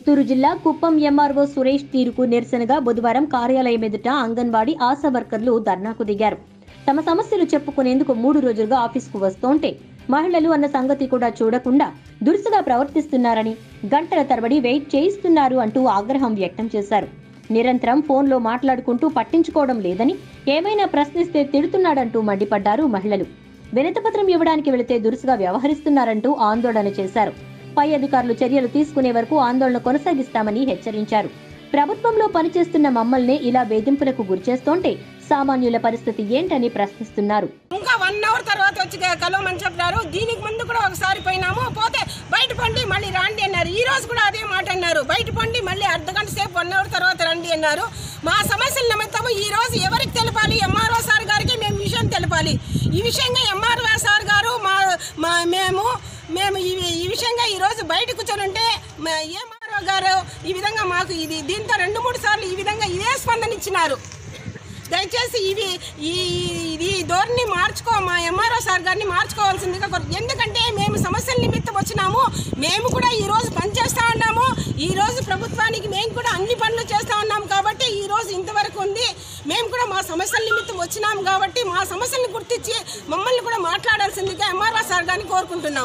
చిత్తూరు జిల్లా కుప్పం ఎంఆర్ఓ సురేష్ తీరుకు నిరసనగా బుధవారం కార్యాలయం ఎదుట అంగన్వాడీ ఆశా వర్కర్లు ధర్నాకు దిగారు. తమ సమస్యలు చెప్పుకునేందుకు 3 రోజులుగా ఆఫీసుకు వస్తుంటే మహిళలు అన్న సంగతి కూడా చూడకుండా దురుసుగా ప్రవర్తిస్తున్నారని, గంటల తరబడి వెయిట్ చేయిస్తున్నారు అంటూ ఆగ్రహం వ్యక్తం చేశారు. నిరంతరం ఫోన్లో మాట్లాడుకుంటూ పట్టించుకోవడం లేదని, ఏమైనా ప్రశ్నిస్తే తిడుతున్నాడంటూ మండిపడ్డారు మహిళలు. వినతిపత్రం ఇవ్వడానికి వెళితే దురుసుగా వ్యవహరిస్తున్నారంటూ ఆందోళన చేశారు. పై అధికారులు చర్యలు తీసుకునే వరకు ఆందోళన కొనసాగిస్తామని హెచ్చరించారు. ప్రభుత్వంలో పనిచేస్తున్న మమ్మల్నే ఇలా వేధింపులకు గురిచేస్తుంటే సామాన్యుల పరిస్థితి ఏంటని ప్రశ్నిస్తున్నారు. ఇంకా 1 అవర్ తర్వాత వచ్చి కలవమని చెప్పారు. దీనికి ముందు కూడా ఒకసారి పోయినాము, పోతే బయట పండి మళ్ళీ రండి అన్నారు. ఈ రోజు కూడా అదే మాట అన్నారు, బయట పండి మళ్ళీ అర్ధగంట సేపు 1 అవర్ తర్వాత రండి అన్నారు. మా సమస్యల నిమిత్తం ఈ రోజు ఎవరికి తెలపాలి? ఎంఆర్ఓ సార్ గారికి మేము విషయం తెలపాలి. ఈ విషయంగా ఎంఆర్ఓ సార్ గారు మేము ఈ విషయంగా ఈ రోజు బయట కూర్చొని ఉంటే ఎంఆర్ఓ గారు ఈ విధంగా మాకు దీంతో 2-3 సార్లు ఈ విధంగా ఇదే స్పందన ఇచ్చినారు. దయచేసి ఈ ధోరణి మా ఎంఆర్ఓ సార్ గారిని మార్చుకోవాల్సిందిగా, ఎందుకంటే మేము సమస్యల నిమిత్తం వచ్చినాము. మేము కూడా ఈ రోజు పనిచేస్తూ ఉన్నాము. ఈ రోజు ప్రభుత్వానికి మేము కూడా అన్ని పనులు చేస్తూ ఉన్నాము కాబట్టి ఈ రోజు ఇంతవరకు ఉంది. మేము కూడా మా సమస్యల నిమిత్తం వచ్చినాము కాబట్టి మా సమస్యలను గుర్తించి మమ్మల్ని కూడా మాట్లాడాల్సిందిగా ఎంఆర్ఓ సార్ గారిని కోరుకుంటున్నాము.